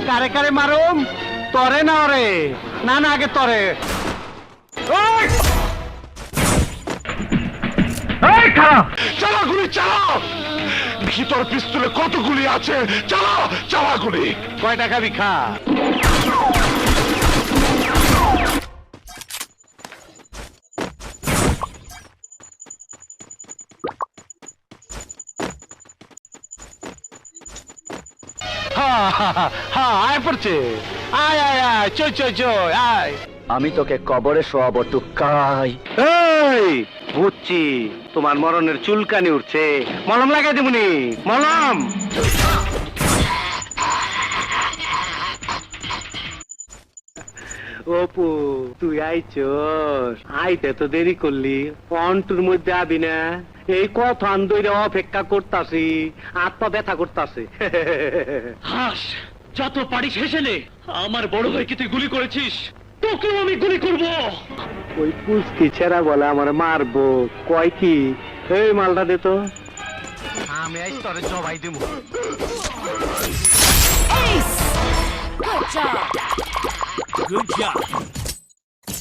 কারে কারে মারুম তরে না ওরে না না আগে তরে চালা গুলি চালাও ভিতর পিস্তলে কত গুলি আছে চালাও চালা গুলি কয় টাকা বিখা আয় পড়ছে আয় আয় আয় চই চই চই আয় আমি তোকে কবরে শোয়াবো টুকাই। এই বুঝছি তোমার মরণের চুলকানি উঠছে মলম লাগাই দেবনি মলম অপু তুই আইছস আইতে তো দেরি করলি অন্টুর মধ্যে আবি না এই কথা আন্দোলনে অপেক্ষা করতাছি আত্মা ব্যথা করতাছে হাস যত পারিস হেসে নে আমার বড় ভাইকে তুই গুলি করেছিস তোকেও আমি গুলি করব ওই পুষ্টি ছেড়া বলে আমার মারবো কয় কি এই মালটা দে তো আমি আজ তোরে জবাই দেবো Ace! Good job! Good job